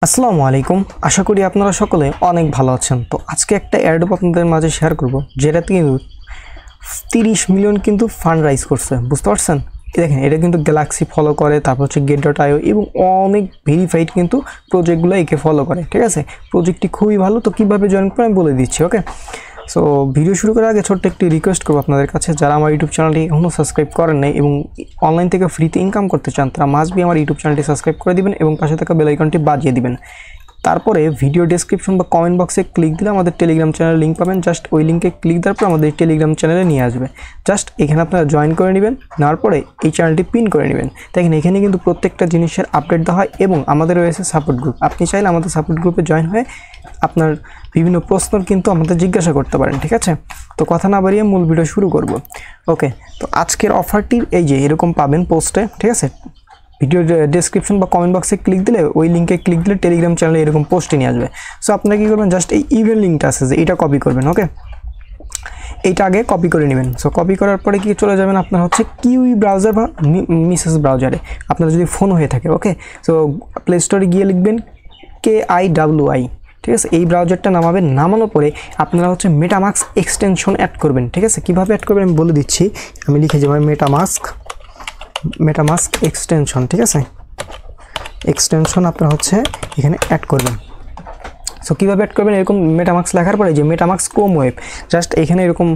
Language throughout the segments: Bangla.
আসসালামু আলাইকুম। আশা করি আপনারা সকলে অনেক ভালো আছেন। তো আজকে একটা এয়ারড্রপ আপনাদের মাঝে শেয়ার করব, যেটাতে কিন্তু 30 মিলিয়ন কিন্তু ফান্ড রাইজ করছে। বুঝতে পারছেন? দেখেন, এটা কিন্তু গ্যালাক্সি ফলো করে, তারপর হচ্ছে get.io এবং অনেক ভেরিফাইড কিন্তু প্রজেক্টগুলো একে ফলো করে। ঠিক আছে, প্রজেক্টটি খুবই ভালো। তো কীভাবে জয়েন করে আমি বলে দিচ্ছি। ওকে, সো ভিডিও শুরু করার আগে ছোট্ট একটি রিকোয়েস্ট করবো আপনাদের কাছে, যারা আমার ইউটিউব চ্যানেলটি এখনও সাবস্ক্রাইব করেন নাই এবং অনলাইন থেকে ফ্রিতে ইনকাম করতে চান, তারা মাস্ট বি আমার ইউটিউব চ্যানেলটি সাবস্ক্রাইব করে দিবেন এবং পাশে থাকা বেল আইকনটি বাজিয়ে দিবেন। তারপরে ভিডিও ডেসক্রিপশন বা কমেন্ট বক্সে ক্লিক দিলে আমাদের টেলিগ্রাম চ্যানেলের লিঙ্ক পাবেন। জাস্ট ওই লিঙ্কে ক্লিক দেওয়ার পর আমাদের টেলিগ্রাম চ্যানেলে নিয়ে আসবে। জাস্ট এখানে আপনারা জয়েন করে নেবেন, নেওয়ার পরে এই চ্যানেলটি পিন করে নেবেন। দেখেন, এখানে কিন্তু প্রত্যেকটা জিনিসের আপডেট দেওয়া হয় এবং আমাদের রয়েছে সাপোর্ট গ্রুপ। আপনি চাইলে আমাদের সাপোর্ট গ্রুপে জয়েন হয়ে আপনার বিভিন্ন প্রশ্ন কিন্তু আমাদের জিজ্ঞাসা করতে পারেন। ঠিক আছে, তো কথা না বাড়িয়ে মূল ভিডিও শুরু করব। ওকে, তো আজকের অফারটির এই যে এরকম পাবেন পোস্টে। ঠিক আছে, ভিডিও ডেসক্রিপশন বা কমেন্ট বক্সে ক্লিক দিলে, ওই লিঙ্কে ক্লিক দিলে টেলিগ্রাম চ্যানেলে এরকম পোস্টে নিয়ে আসবে। সো আপনারা কী করবেন, জাস্ট এই ইভেন্ট লিঙ্কটা আছে যে এটা কপি করবেন। ওকে, এইটা আগে কপি করে নেবেন। সো কপি করার পরে কি চলে যাবেন আপনার হচ্ছে কিউই ব্রাউজার বা মিসেস ব্রাউজারে, আপনার যদি ফোন হয়ে থাকে। ওকে, সো প্লে স্টোরে গিয়ে লিখবেন KIWI। ঠিক আছে, এই ব্রাউজারটা নামাবেন। নামানোর পরে আপনারা হচ্ছে মেটামাস্ক এক্সটেনশন অ্যাড করবেন। ঠিক আছে, কীভাবে অ্যাড করবেন আমি বলে দিচ্ছি। আমি লিখে যাবো মেটামাস্ক এক্সটেনশন। ঠিক আছে, এক্সটেনশন আপনারা হচ্ছে এখানে অ্যাড করবেন। সো কীভাবে অ্যাড করবেন, এরকম মেটামাস্ক লেখার পরে যে মেটামাস্ক ক্রোম ওয়েব, জাস্ট এখানে এরকম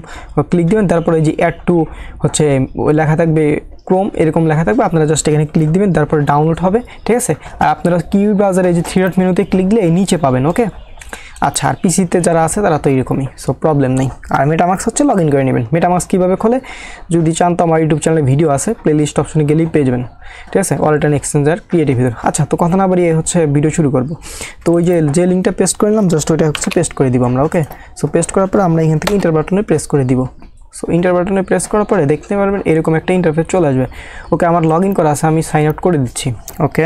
ক্লিক দেবেন। তারপরে যে অ্যাড টু হচ্ছে লেখা থাকবে ক্রোম, এরকম লেখা থাকবে, আপনারা জাস্ট এখানে ক্লিক দিবেন, তারপরে ডাউনলোড হবে। ঠিক আছে, আর আপনারা কিউই ব্রাউজারে যে 3 ডট মেনুতে ক্লিক দিলে এই নিচে পাবেন। ওকে, আচ্ছা, আর পিসিতে যারা আছে তারা তো এরকমই, সো প্রবলেম নেই। আর মেটামাস্ক হচ্ছে লগ ইন করে নেবেন। মেটামাস্ক কীভাবে খোলে যদি চান তো আমার ইউটিউব চ্যানেলে ভিডিও আছে, প্লেলিস্ট অপশনে গেলেই পেয়ে যাবেন। ঠিক আছে, ওয়ালেট অ্যান্ড এক্সচেঞ্জার ক্রিয়েটিভ ভিতর। আচ্ছা, তো কথা না বাড়িয়ে হচ্ছে ভিডিও শুরু করব। তো ওই যে লিঙ্কটা পেস্ট করে নিলাম, জাস্ট ওইটা হচ্ছে পেস্ট করে দিব আমরা। ওকে, সো পেস্ট করার পরে আমরা এখান থেকে ইন্টার বাটনে প্রেস করে দিব। সো ইন্টার বাটনে প্রেস করার পরে দেখতে পারবেন এরকম একটা ইন্টারফেস চলে আসবে। ওকে, আমার লগ ইন করা আছে, আমি সাইন আউট করে দিচ্ছি। ওকে,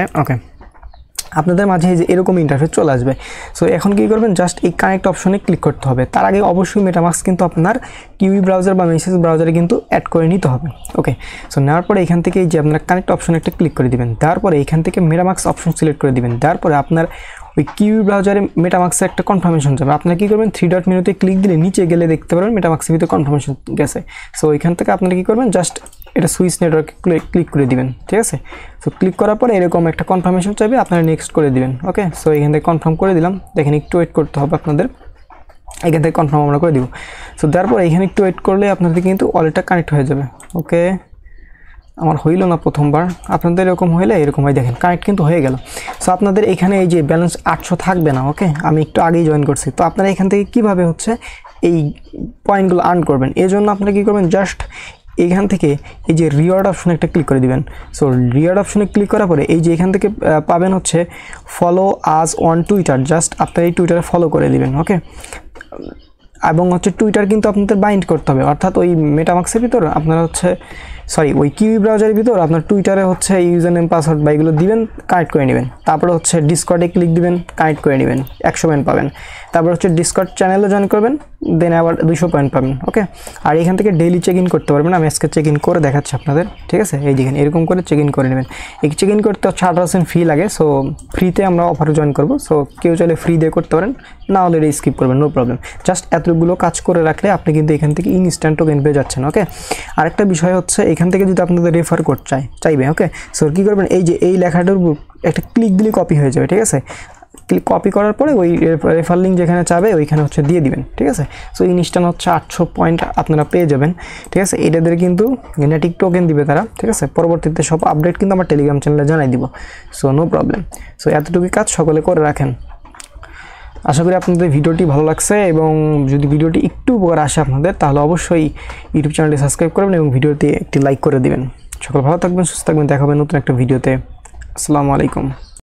আপনাদের মাঝে যে এরকম ইন্টারফেস চলে আসবে। সো এখন কী করবেন, জাস্ট এই কানেক্ট অপশনে ক্লিক করতে হবে। তার আগে অবশ্যই মেটামাস্ক কিন্তু আপনার কিউই ব্রাউজার বা মেসেজ ব্রাউজারে কিন্তু অ্যাড করে নিতে হবে। ওকে, সো নেওয়ার পরে এখান থেকে যে আপনার কানেক্ট অপশনে একটা ক্লিক করে দিবেন। তারপরে এখান থেকে মেটামাস্ক অপশন সিলেক্ট করে দিবেন। তারপরে আপনার ওই কিউই ব্রাউজারে মেটামাস্কের একটা কনফার্মেশন যাবে। আপনারা কী করবেন, 3 ডট মেনুতে ক্লিক দিলে নিচে গেলে দেখতে পারবেন মেটামাস্কের ভিতরে কনফার্মেশন গেছে। সো এখান থেকে আপনারা কী করবেন, জাস্ট এটা সুইচ নেটওয়ার্কে ক্লিক করে দিবেন। ঠিক আছে, সো ক্লিক করার পরে এরকম একটা কনফার্মেশন চাইবে, আপনারা নেক্সট করে দিবেন। ওকে, সো এখান থেকে কনফার্ম করে দিলাম। দেখেন, একটু ওয়েট করতে হবে আপনাদের। এখান থেকে কনফার্ম আমরা করে দিব। সো তারপর এখানে একটু ওয়েট করলে আপনাদের কিন্তু ওয়ালেটটা কানেক্ট হয়ে যাবে। ওকে, আমার হইল না প্রথমবার, আপনাদের এরকম হইলে এরকম হয়। দেখেন, কানেক্ট কিন্তু হয়ে গেল। সো আপনাদের এখানে এই যে ব্যালেন্স 800 থাকবে না। ওকে, আমি একটু আগেই জয়েন করছি। তো আপনারা এখান থেকে কীভাবে হচ্ছে এই পয়েন্টগুলো আর্ন করবেন, এই জন্য আপনারা কী করবেন, জাস্ট এইখান থেকে এই যে রিওয়ার্ড অপশনে একটা ক্লিক করে দিবেন। সো রিওয়ার্ড অপশনে ক্লিক করার পরে এই যে এখান থেকে পাবেন হচ্ছে ফলো আজ অন টুইটার। জাস্ট আপনারা এই টুইটারে ফলো করে দিবেন। ওকে, এবং হচ্ছে টুইটার কিন্তু আপনাদের বাইন্ড করতে হবে, অর্থাৎ ওই মেটামাস্কের ভিতর আপনারা হচ্ছে ওই কিউই ব্রাউজারের ভিতর আপনার টুইটারে হচ্ছে ইউজার নেম পাসওয়ার্ড বা এগুলো দিবেন, কানেক্ট করে নেবেন। তারপরে হচ্ছে ডিসকর্ডে ক্লিক দিবেন, কানেক্ট করে নেবেন, 100 পয়েন্ট পাবেন। তারপর হচ্ছে ডিসকর্ড চ্যানেলে জয়েন করবেন, দেন আবার 200 পয়েন্ট পাবেন। ওকে, আর এখান থেকে ডেইলি চেক ইন করতে পারবেন। আমি আজকে চেক ইন করে দেখাচ্ছি আপনাদের। ঠিক আছে, এই দেখেন এরকম করে চেক ইন করে নেবেন। এই চেক ইন করতে 8% ফি লাগে। সো ফ্রিতে আমরা অফারে জয়েন করবো। সো কেউ চাইলে ফ্রি দিয়ে করতে পারেন, না হলে এটা স্কিপ করবেন, নো প্রবলেম। জাস্ট এতগুলো কাজ করে রাখলে আপনি কিন্তু এখান থেকে ইনস্ট্যান্ট টোকেন পেয়ে যাচ্ছেন। ওকে, আরেকটা বিষয় হচ্ছে এখান থেকে যদি আপনাদের রেফার করতে চাইবে। ওকে, সো কী করবেন, এই যে এই লেখাটার উপর একটা ক্লিক দিলে কপি হয়ে যাবে। ঠিক আছে, কপি করার পরে ওই রেফার লিঙ্ক যেখানে চাবে ওইখানে হচ্ছে দিয়ে দিবেন। ঠিক আছে, সো ইনস্ট্যান্ট হচ্ছে 800 পয়েন্ট আপনারা পেয়ে যাবেন। ঠিক আছে, এটাদের কিন্তু নেটিক টোকেন দিবে তারা। ঠিক আছে, পরবর্তীতে সব আপডেট কিন্তু আমার টেলিগ্রাম চ্যানেলে জানাই দিব। So no problem. সো এতটুকু কাজ সকলে করে রাখেন। আশা করি আপনাদের ভিডিওটি ভালো লাগছে এবং যদি ভিডিওটি একটু উপকার আসে আপনাদের, তাহলে অবশ্যই ইউটিউব চ্যানেলটি সাবস্ক্রাইব করবেন এবং ভিডিওটি একটি লাইক করে দিবেন। সকল ভালো থাকবেন, সুস্থ থাকবেন, দেখা হবে নতুন একটা ভিডিওতে। আসসালামু আলাইকুম।